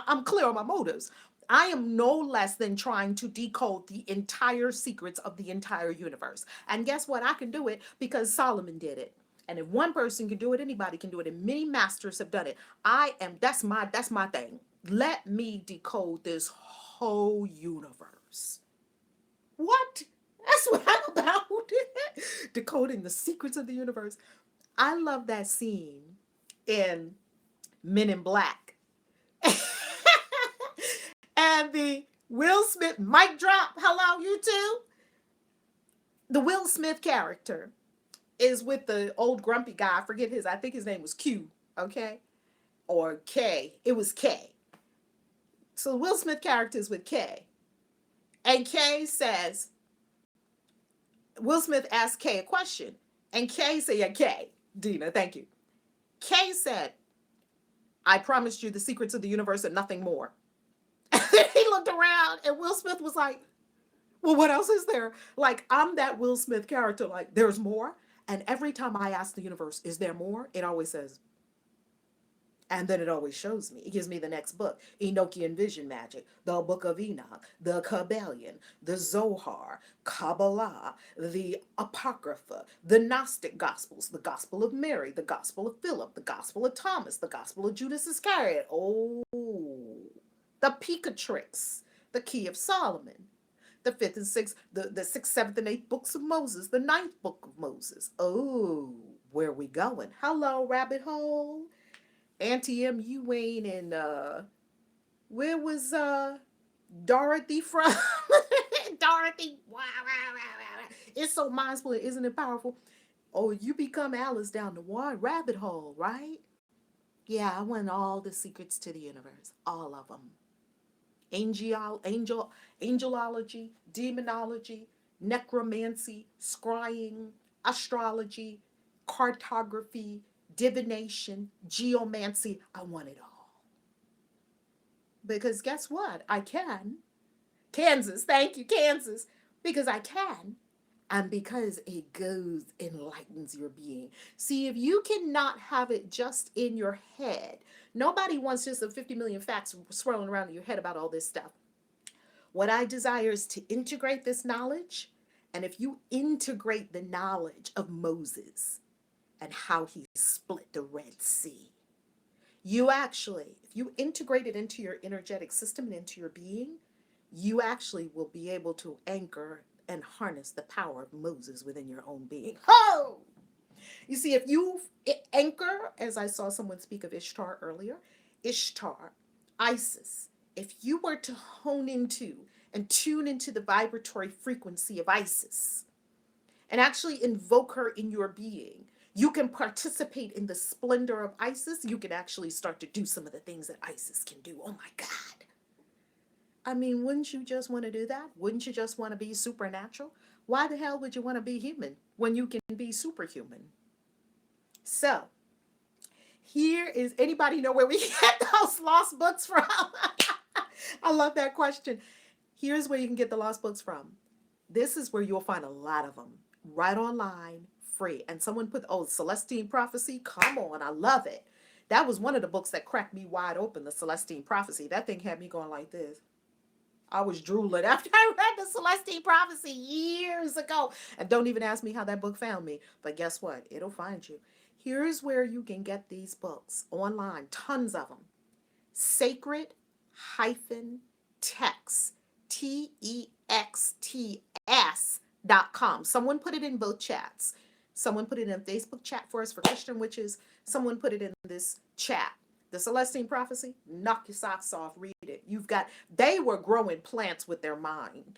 I'm clear on my motives. I am no less than trying to decode the entire secrets of the entire universe. And guess what? I can do it because Solomon did it. And if one person can do it, anybody can do it. And many masters have done it. That's my thing. Let me decode this whole universe. What? That's what I'm about. Decoding the secrets of the universe. I love that scene in Men in Black. And the Will Smith mic drop. Hello, you two. The Will Smith character is with the old grumpy guy. I forget I think his name was Q, okay? Or K. It was K. So the Will Smith character is with K. And K says, Will Smith asked K a question. And K said, yeah, K. Dina, thank you. K said, I promised you the secrets of the universe and nothing more. And then he looked around and Will Smith was like, well, what else is there? Like, I'm that Will Smith character, like, there's more. And every time I ask the universe, is there more? It always says, and then it always shows me. It gives me the next book, Enochian Vision Magic, the Book of Enoch, the Kabbalion, the Zohar, Kabbalah, the Apocrypha, the Gnostic Gospels, the Gospel of Mary, the Gospel of Philip, the Gospel of Thomas, the Gospel of Judas Iscariot. Oh, the Picatrix, the Key of Solomon. The 5th and 6th, the 6th, 7th, and 8th books of Moses, the 9th book of Moses. Oh, where we going? Hello, rabbit hole. Auntie M. Ewing and where was Dorothy from? Dorothy. Wow, wow, wow, wow. It's so mind-blowing, isn't it powerful? Oh, you become Alice down the one rabbit hole, right? Yeah, I want all the secrets to the universe, all of them. Angelology, demonology, necromancy, scrying, astrology, cartography, divination, geomancy. I want it all. Because guess what? I can. Kansas, thank you, Kansas. Because I can. And because it enlightens your being. See, if you cannot have it just in your head, nobody wants just the 50 million facts swirling around in your head about all this stuff. What I desire is to integrate this knowledge. And if you integrate the knowledge of Moses and how he split the Red Sea, if you integrate it into your energetic system and into your being, you actually will be able to anchor and harness the power of Moses within your own being. Oh! You see, if you anchor, as I saw someone speak of Ishtar earlier, Ishtar, Isis, if you were to hone into and tune into the vibratory frequency of Isis and actually invoke her in your being, you can participate in the splendor of Isis. You can actually start to do some of the things that Isis can do. Oh my God. I mean, wouldn't you just want to do that? Wouldn't you just want to be supernatural? Why the hell would you want to be human when you can be superhuman? So, anybody know where we get those lost books from? I love that question. Here's where you can get the lost books from. This is where you'll find a lot of them. Right online, free. And someone put, Celestine Prophecy. Come on, I love it. That was one of the books that cracked me wide open, the Celestine Prophecy. That thing had me going like this. I was drooling after I read the Celestine Prophecy years ago. And don't even ask me how that book found me. But guess what? It'll find you. Here's where you can get these books online. Tons of them. Sacred-text. TEXTS.com. Someone put it in both chats. Someone put it in Facebook chat for us for Christian witches. Someone put it in this chat. The Celestine Prophecy, knock your socks off, read it. They were growing plants with their mind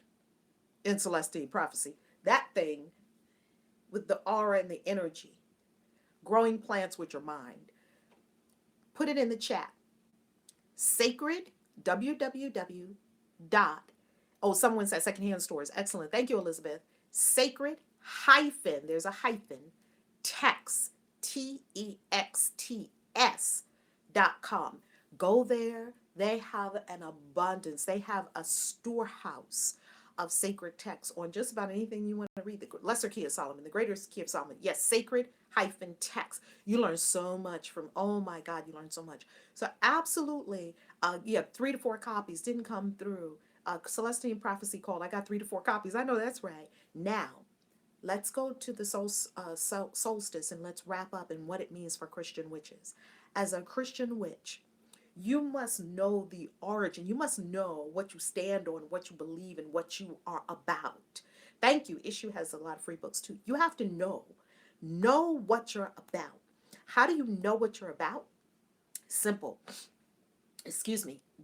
in Celestine Prophecy. That thing with the aura and the energy, growing plants with your mind. Put it in the chat. Sacred, www. Someone said secondhand stores. Excellent. Thank you, Elizabeth. Sacred hyphen, there's a hyphen, text, TEXTS.com. Go there. They have an abundance. They have a storehouse of sacred texts on just about anything you want to read. The Lesser Key of Solomon, the Greater Key of Solomon. Yes, sacred hyphen text. You learn so much from, oh my God, you learn so much. So absolutely, 3 to 4 copies didn't come through. Celestine Prophecy called. I got 3 to 4 copies. I know that's right. Now, let's go to the solstice and let's wrap up and what it means for Christian witches. As a Christian witch, you must know the origin. You must know what you stand on, what you believe, and what you are about. Thank you. Issue has a lot of free books too. You have to know what you're about. How do you know what you're about? Simple.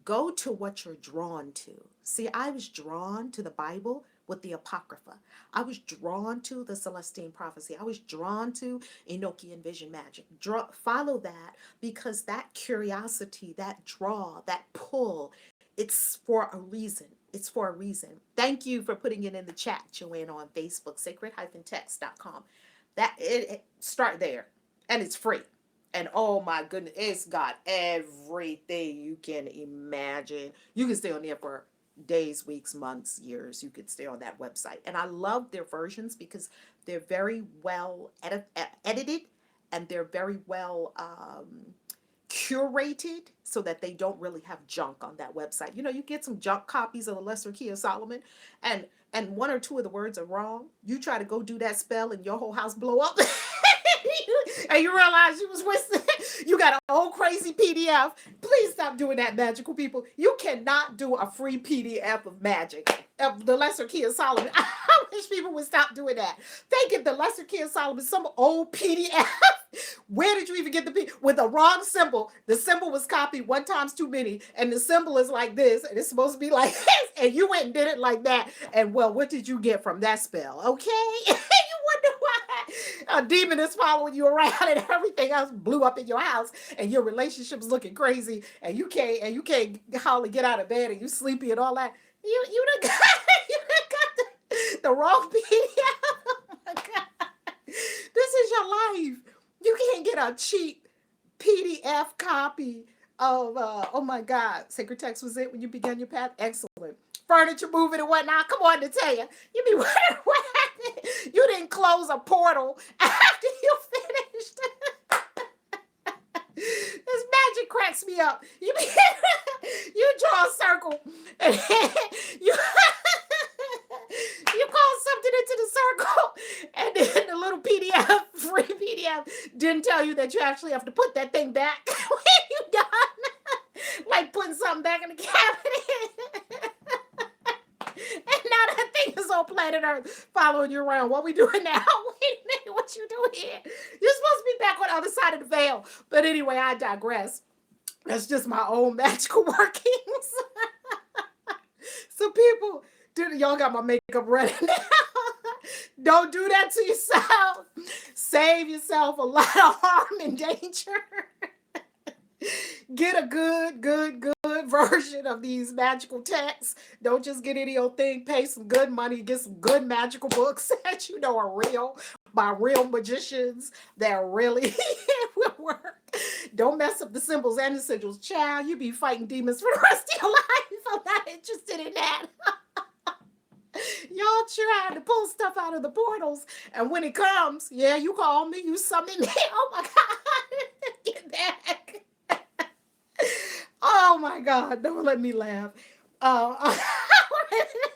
Go to what you're drawn to. See, I was drawn to the Bible with the Apocrypha. I was drawn to the Celestine Prophecy. I was drawn to Enochian vision magic. Follow that, because that curiosity, that draw, that pull, it's for a reason. It's for a reason. Thank you for putting it in the chat, Joanne, on Facebook, sacred-text.com. Start there, and it's free. And oh my goodness, it's got everything you can imagine. You can stay on there for days, weeks, months, years. You could stay on that website. And I love their versions because they're very well edited, and they're very well curated so that they don't really have junk on that website. You get some junk copies of the Lesser Key of Solomon, and 1 or 2 of the words are wrong. You try to go do that spell and your whole house blow up. And you realize you was wasting. You got an old crazy PDF. Please stop doing that, magical people. You cannot do a free PDF of magic, of the Lesser Key of Solomon. I wish people would stop doing that. They get the Lesser Key of Solomon, some old PDF. Where did you even get the PDF? With the wrong symbol. The symbol was copied 1 times too many, and the symbol is like this, and it's supposed to be like this, and you went and did it like that. And well, what did you get from that spell? Okay? You wonder why a demon is following you around and everything else blew up in your house, and your relationship's looking crazy, and you can't hardly get out of bed, and you sleepy and all that. You done got the wrong PDF. Oh my God. This is your life. You can't get a cheap PDF copy of oh my God, Sacred Text was it when you began your path? Excellent. Furniture moving and whatnot. Come on to tell you. You be wondering what happened. You didn't close a portal after you finished. This magic cracks me up. You draw a circle and you call something into the circle, and then the little PDF, free PDF, didn't tell you that you actually have to put that thing back when you're done. Like putting something back in the cabinet. And now that thing is on planet Earth following you around. What we doing now? Wait a minute, what you doing here? You're supposed to be back on the other side of the veil. But anyway, I digress. That's just my own magical workings. So people, y'all got my makeup ready now. Don't do that to yourself. Save yourself a lot of harm and danger. Get a good version of these magical texts. Don't just get any old thing. Pay some good money. Get some good magical books that you know are real, by real magicians that really will work. Don't mess up the symbols and the sigils. Child, you be fighting demons for the rest of your life. I'm not interested in that. Y'all trying to pull stuff out of the portals, and when it comes, yeah, you call me, you summon me. Oh my God, get back. Oh my God, don't let me laugh.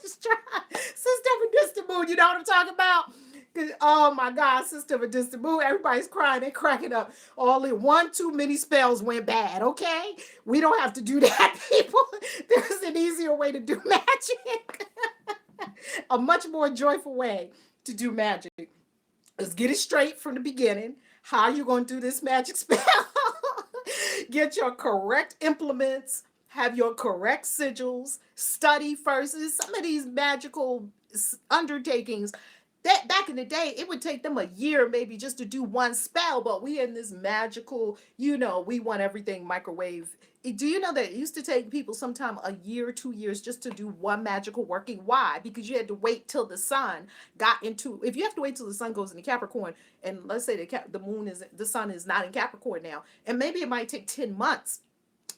Sister of a Distant Moon, you know what I'm talking about? Oh my God, Sister of a Distant Moon, everybody's crying and cracking up. All in 1 too many spells went bad, okay? We don't have to do that, people. There's an easier way to do magic. A much more joyful way to do magic. Let's get it straight from the beginning. How you going to do this magic spell? Get your correct implements, have your correct sigils, study first. Some of these magical undertakings, that back in the day, it would take them a year maybe just to do one spell, but we in this magical, we want everything microwave. Do you know that it used to take people sometime a year, 2 years just to do one magical working? Why? Because you had to wait till the sun got into, if you have to wait till the sun goes into Capricorn, and let's say the sun is not in Capricorn now, and maybe it might take 10 months.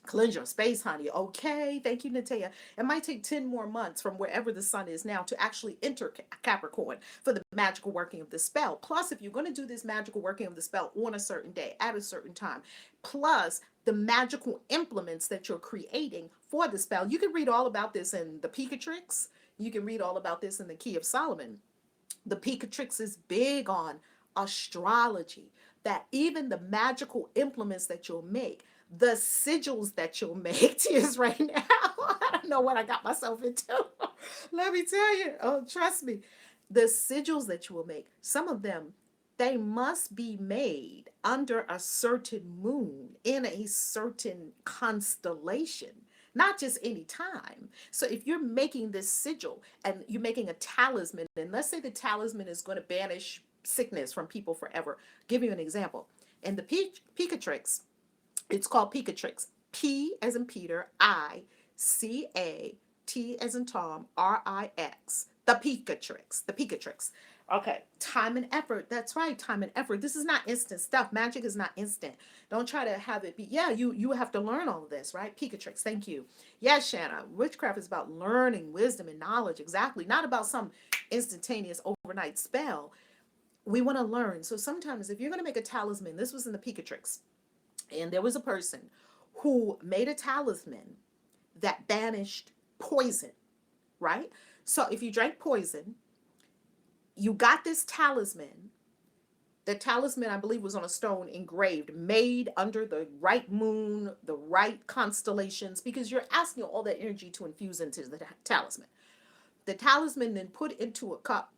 Cleanse your space, honey. Okay, thank you, Natea. It might take 10 more months from wherever the sun is now to actually enter Capricorn for the magical working of the spell. Plus, if you're going to do this magical working of the spell on a certain day at a certain time, plus the magical implements that you're creating for the spell, you can read all about this in the Picatrix. You can read all about this in the Key of Solomon. The Picatrix is big on astrology, that even the magical implements that you'll make, the sigils that you'll make, tears right now. I don't know what I got myself into. Let me tell you. Oh, trust me. The sigils that you will make, some of them, they must be made under a certain moon in a certain constellation, not just any time. So if you're making this sigil and you're making a talisman, and let's say the talisman is going to banish sickness from people forever. Give you an example. In the Picatrix, it's called Picatrix. P as in Peter, I-C-A-T as in Tom, R-I-X. The Picatrix. The Picatrix. Okay, time and effort. That's right, time and effort. This is not instant stuff. Magic is not instant. Don't try to have it be, yeah, you have to learn all of this, right? Picatrix, thank you. Yes, Shanna, witchcraft is about learning, wisdom, and knowledge. Exactly. Not about some instantaneous overnight spell. We want to learn. So sometimes if you're going to make a talisman, this was in the Picatrix, and there was a person who made a talisman that banished poison, right? So if you drank poison, you got this talisman. The talisman, I believe, was on a stone engraved, made under the right moon, the right constellations, because you're asking all that energy to infuse into the talisman. The talisman then put into a cup,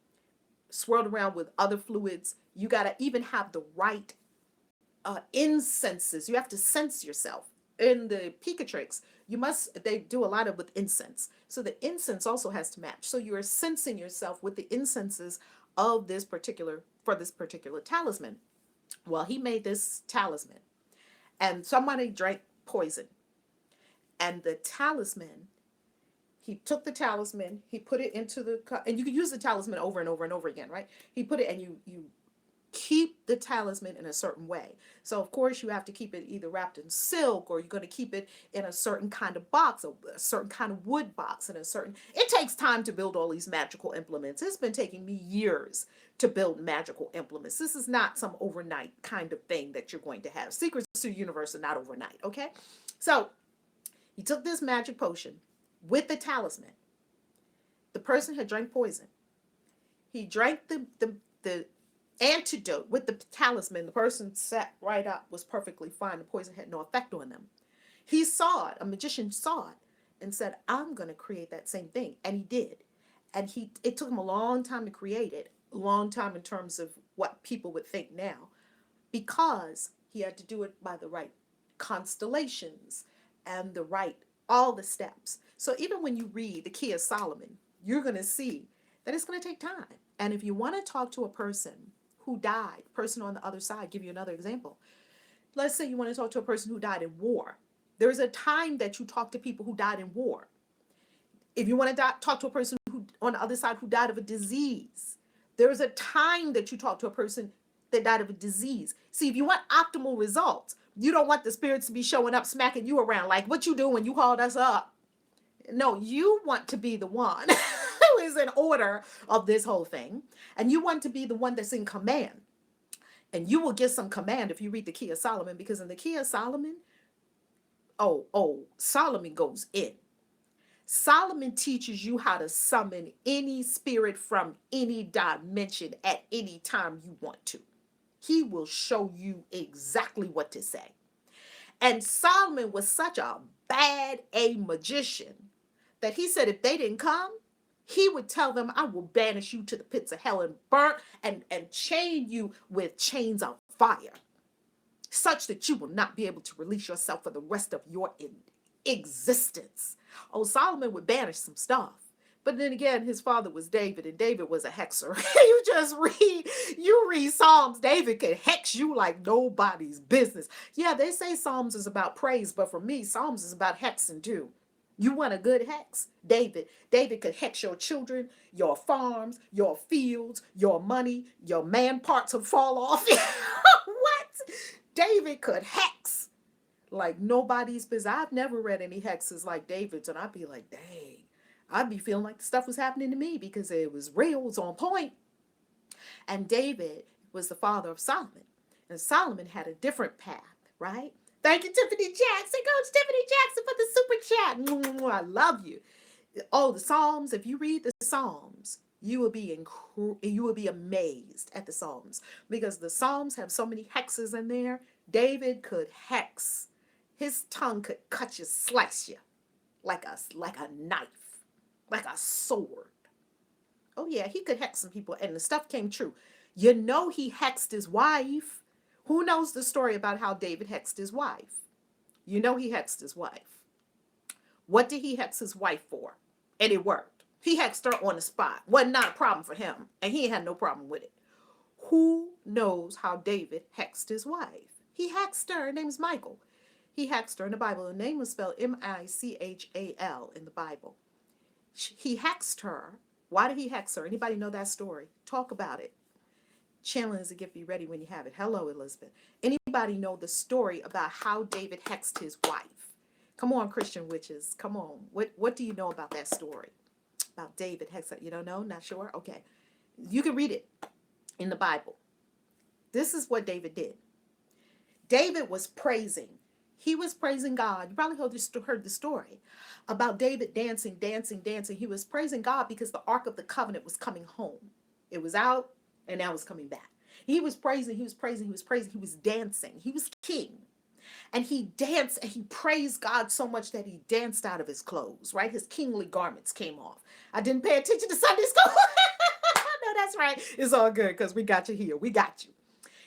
swirled around with other fluids. You got to even have the right incenses. You have to sense yourself. In the Picatrix, they do a lot of with incense. So the incense also has to match. So you're sensing yourself with the incenses of this particular talisman. Well, he made this talisman and somebody drank poison. And the talisman, he took the talisman, he put it into the cup, and you can use the talisman over and over and over again, right? He put it, and you keep the talisman in a certain way. So of course you have to keep it either wrapped in silk, or you're going to keep it in a certain kind of box, a certain kind of wood box, and it takes time to build all these magical implements. It's been taking me years to build magical implements. This is not some overnight kind of thing that you're going to have. Secrets to the universe are not overnight, okay? So he took this magic potion with the talisman. The person had drank poison. He drank the antidote with the talisman. The person sat right up, was perfectly fine. The poison had no effect on them. He saw it, a magician saw it, and said, I'm going to create that same thing. And he did. And it took him a long time to create it, a long time in terms of what people would think now, because he had to do it by the right constellations and all the steps. So even when you read the Key of Solomon, you're going to see that it's going to take time. And if you want to talk to a person who died, person on the other side, give you another example. Let's say you want to talk to a person who died in war. There's a time that you talk to people who died in war. If you want to talk to a person who on the other side who died of a disease, there's a time that you talk to a person that died of a disease. See, if you want optimal results, you don't want the spirits to be showing up, smacking you around like, what you doing when you called us up? No, you want to be the one who is in order of this whole thing. And you want to be the one that's in command. And you will get some command if you read the Key of Solomon, because in the Key of Solomon, Solomon goes in. Solomon teaches you how to summon any spirit from any dimension at any time you want to. He will show you exactly what to say. And Solomon was such a bad magician that he said if they didn't come, He would tell them, I will banish you to the pits of hell and burn and chain you with chains of fire, such that you will not be able to release yourself for the rest of your existence. Oh, Solomon would banish some stuff. But then again, his father was David, and David was a hexer. You read Psalms, David could hex you like nobody's business. Yeah, they say Psalms is about praise, but for me, Psalms is about hexing too. You want a good hex? David. David could hex your children, your farms, your fields, your money, your man parts would fall off. What? David could hex like nobody's business. I've never read any hexes like David's, and I'd be like, dang. I'd be feeling like the stuff was happening to me because it was real, it was on point. And David was the father of Solomon. And Solomon had a different path, right? Thank you, Tiffany Jackson. Coach Tiffany Jackson for the super chat. I love you. Oh, the Psalms. If you read the Psalms, you will be amazed at the Psalms, because the Psalms have so many hexes in there. David could hex. His tongue could cut you, slice you like a knife, like a sword. Oh yeah, he could hex some people, and the stuff came true. You know, he hexed his wife. Who knows the story about how David hexed his wife? You know, he hexed his wife. What did he hex his wife for? And it worked. He hexed her on the spot. Wasn't not a problem for him, and he had no problem with it. Who knows how David hexed his wife? He hexed her. Her name's Michael. He hexed her in the Bible. Her name was spelled Michal in the Bible. He hexed her. Why did he hex her? Anybody know that story? Talk about it. Channeling is a gift. Be ready when you have it. Hello, Elizabeth. Anybody know the story about how David hexed his wife? Come on, Christian witches. Come on. What do you know about that story? About David hexing? You don't know? Not sure? Okay. You can read it in the Bible. This is what David did. David was praising. He was praising God. You probably heard the story about David dancing. He was praising God because the Ark of the Covenant was coming home. It was out and now it's coming back. He was praising. He was dancing. He was king. And he danced and he praised God so much that he danced out of his clothes, right? His kingly garments came off. I didn't pay attention to Sunday school. No, that's right. It's all good because we got you here. We got you.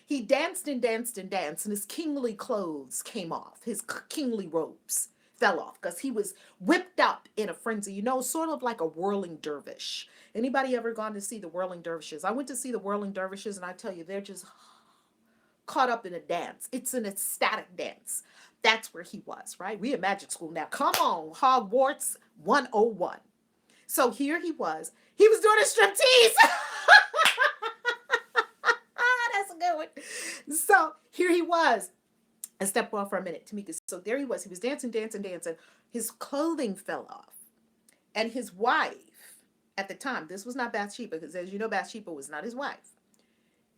He danced and his kingly clothes came off. His kingly robes fell off because he was whipped up in a frenzy, you know, sort of like a whirling dervish. Anybody ever gone to see the whirling dervishes? I went to see the whirling dervishes, and I tell you, they're just caught up in a dance. It's an ecstatic dance. That's where he was, right? We at magic school now. Come on, Hogwarts 101. So here he was. He was doing a striptease. That's a good one. So here he was. And step off for a minute, Tamika. So there he was. He was dancing. His clothing fell off. And his wife, at the time, this was not Bathsheba, because as you know, Bathsheba was not his wife.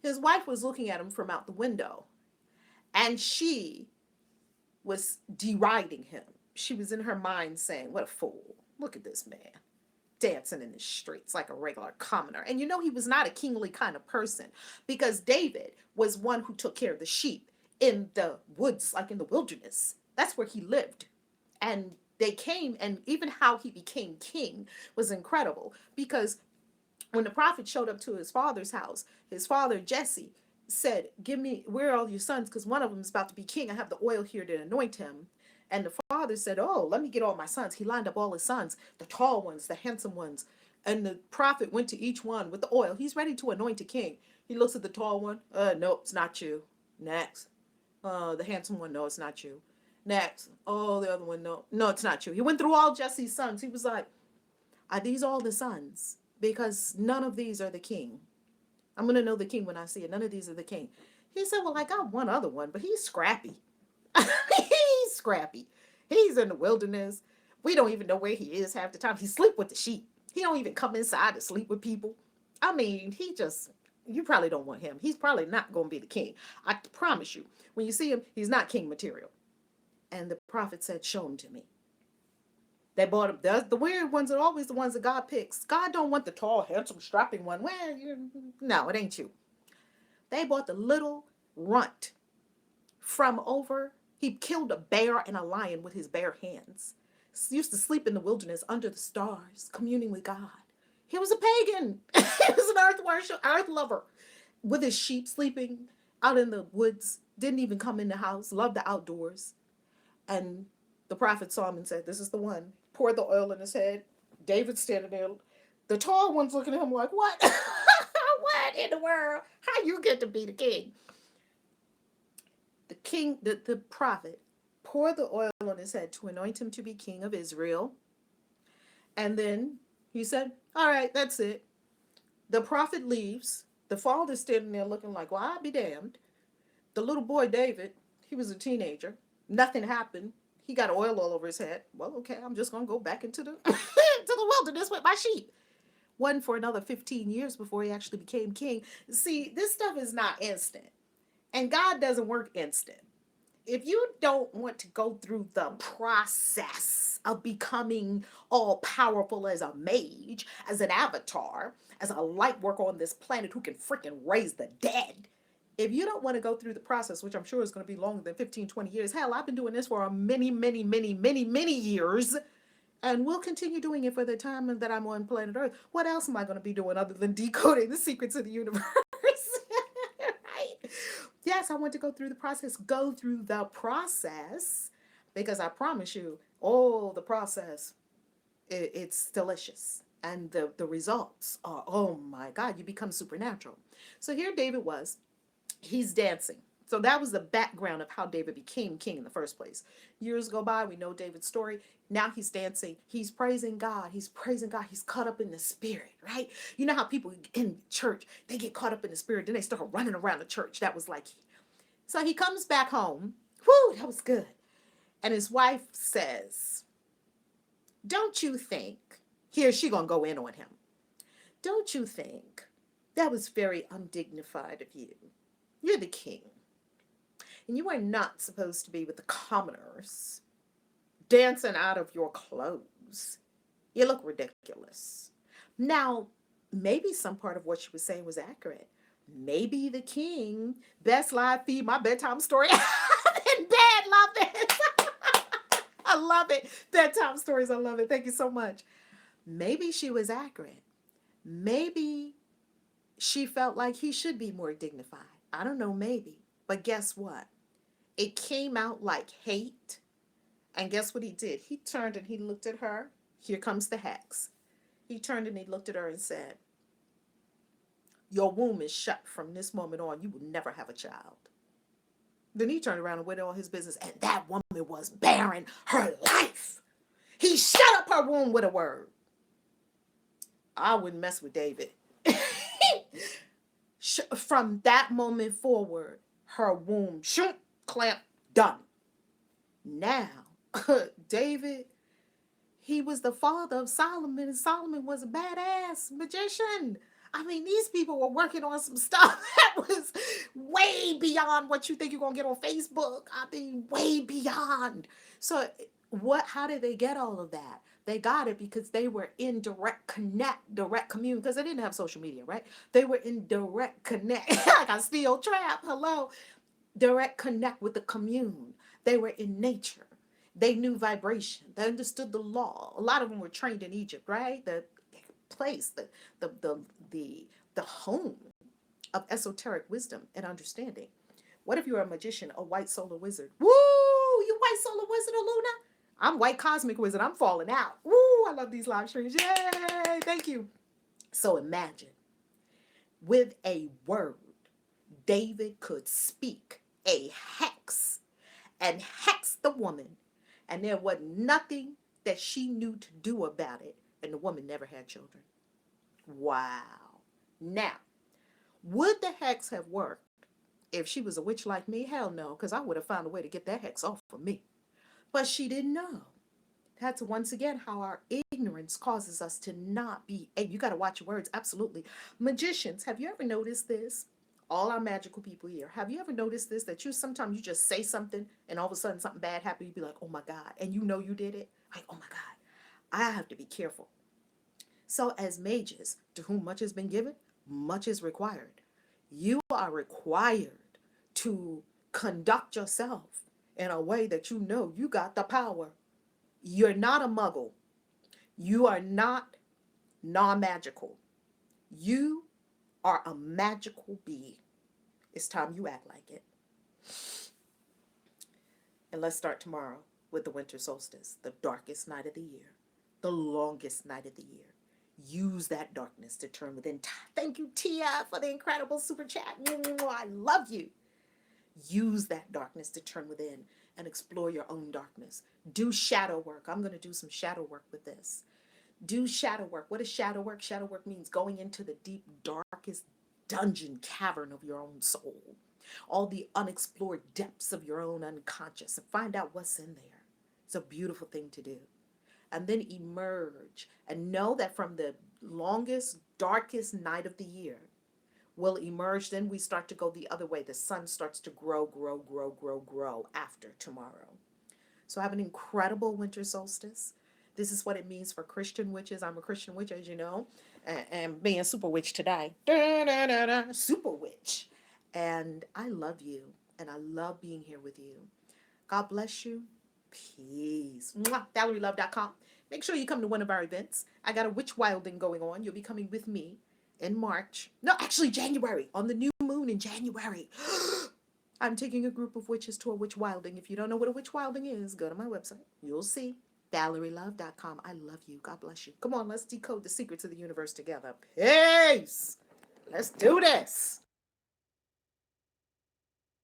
His wife was looking at him from out the window. And she was deriding him. She was in her mind saying, what a fool. Look at this man dancing in the streets like a regular commoner. And you know, he was not a kingly kind of person, because David was one who took care of the sheep in the woods, like in the wilderness. That's where he lived. And they came, and even how he became king was incredible, because when the prophet showed up to his father's house, his father Jesse said, where are all your sons? Because one of them is about to be king. I have the oil here to anoint him. And the father said, oh, let me get all my sons. He lined up all his sons, the tall ones, the handsome ones. And the prophet went to each one with the oil. He's ready to anoint a king. He looks at the tall one. No, it's not you. Next. The handsome one. No, it's not you. Next. Oh, the other one. No, it's not you. He went through all Jesse's sons. He was like, are these all the sons? Because none of these are the king. I'm going to know the king when I see it. None of these are the king. He said, well, I got one other one, but he's scrappy. He's scrappy. He's in the wilderness. We don't even know where he is half the time. He sleep with the sheep. He don't even come inside to sleep with people. I mean, you probably don't want him. He's probably not going to be the king. I promise you. When you see him, he's not king material. And the prophet said, show him to me. They bought him. The weird ones are always the ones that God picks. God don't want the tall, handsome, strapping one. Well, no, it ain't you. They bought the little runt from over. He killed a bear and a lion with his bare hands. He used to sleep in the wilderness under the stars, communing with God. He was a pagan. He was an earth worship, earth lover, with his sheep sleeping out in the woods. Didn't even come in the house. Loved the outdoors. And the prophet saw him and said, "This is the one." Poured the oil in his head. David standing there. The tall one's looking at him like, "What? What in the world? How you get to be the king?" The king, the prophet, poured the oil on his head to anoint him to be king of Israel. And then he said, "All right, that's it." The prophet leaves. The father's standing there looking like, "Well, I'll be damned." The little boy, David, he was a teenager. Nothing happened. He got oil all over his head. Well, okay, I'm just going to go back into the, to the wilderness with my sheep. Wasn't for another 15 years before he actually became king. See, this stuff is not instant. And God doesn't work instant. If you don't want to go through the process of becoming all powerful as a mage, as an avatar, as a light worker on this planet who can freaking raise the dead, if you don't want to go through the process, which I'm sure is going to be longer than 15, 20 years, hell, I've been doing this for many, many, many, many, many years, and we'll continue doing it for the time that I'm on planet Earth. What else am I going to be doing other than decoding the secrets of the universe? Right? Yes, I want to go through the process. Go through the process, because I promise you, oh, the process, it's delicious. And the results are, oh my God, you become supernatural. So here David was. He's dancing. So that was the background of how David became king in the first place. Years go by, we know David's story. Now he's dancing. He's praising God. He's praising God. He's caught up in the spirit, right? You know how people in church, they get caught up in the spirit, then they start running around the church. That was like, so he comes back home. Whoo, that was good. And his wife says, "Don't you think," here she gonna go in on him, "don't you think that was very undignified of you? You're the king. And you are not supposed to be with the commoners, dancing out of your clothes. You look ridiculous." Now, maybe some part of what she was saying was accurate. Maybe the king, best live feed my bedtime story in bed. Love it. I love it. Bedtime stories, I love it. Thank you so much. Maybe she was accurate. Maybe she felt like he should be more dignified. I don't know, maybe. But guess what? It came out like hate. And guess what he did? He turned and he looked at her. Here comes the hex. He turned and he looked at her and said, "Your womb is shut from this moment on. You will never have a child." Then he turned around and went on his business. And that woman was barren her life. He shut up her womb with a word. I wouldn't mess with David. From that moment forward, her womb, clamp, done. Now, David, he was the father of Solomon, and Solomon was a badass magician. I mean, these people were working on some stuff that was way beyond what you think you're going to get on Facebook. I mean, way beyond. So how did they get all of that? They got it because they were in direct commune, because they didn't have social media, right? They were in direct connect, like a steel trap, hello. Direct connect with the commune. They were in nature. They knew vibration. They understood the law. A lot of them were trained in Egypt, right? The place, the home of esoteric wisdom and understanding. What if you're a magician, a white solar wizard? Woo! You white solar wizard, Luna? I'm white cosmic wizard. I'm falling out. Woo! I love these live streams. Yay! Thank you. So imagine, with a word, David could speak a hex and hex the woman, and there was nothing that she knew to do about it, and the woman never had children. Wow. Now, would the hex have worked if she was a witch like me? Hell no, because I would have found a way to get that hex off of me. But she didn't know. That's once again how our ignorance causes us to not be. Hey, you got to watch your words. Absolutely. Magicians, have you ever noticed this? All our magical people here. Have you ever noticed this? That sometimes you just say something and all of a sudden something bad happened. You'd be like, "Oh my God." And you know you did it. Like, "Oh my God, I have to be careful." So as mages, to whom much has been given, much is required. You are required to conduct yourself in a way that you know you got the power. You're not a muggle. You are not non-magical. You are a magical being. It's time you act like it. And let's start tomorrow with the winter solstice, the darkest night of the year, the longest night of the year. Use that darkness to turn within. Thank you, Tia, for the incredible super chat. I love you. Use that darkness to turn within and explore your own darkness. Do shadow work. I'm going to do some shadow work with this. Do shadow work. What is shadow work? Shadow work means going into the deep, darkest dungeon cavern of your own soul, all the unexplored depths of your own unconscious, and find out what's in there. It's a beautiful thing to do. And then emerge and know that from the longest, darkest night of the year, will emerge. Then we start to go the other way. The sun starts to grow after tomorrow. So have an incredible winter solstice. This is what it means for Christian witches. I'm a Christian witch, as you know, and being a super witch today. Super witch. And I love you, and I love being here with you. God bless you. Peace. ValerieLove.com. Make sure you come to one of our events. I got a witch wilding going on. You'll be coming with me in March. No, actually January. On the new moon in January. I'm taking a group of witches to a witch wilding. If you don't know what a witch wilding is, go to my website. You'll see. ValerieLove.com. I love you. God bless you. Come on, let's decode the secrets of the universe together. Peace. Let's do this.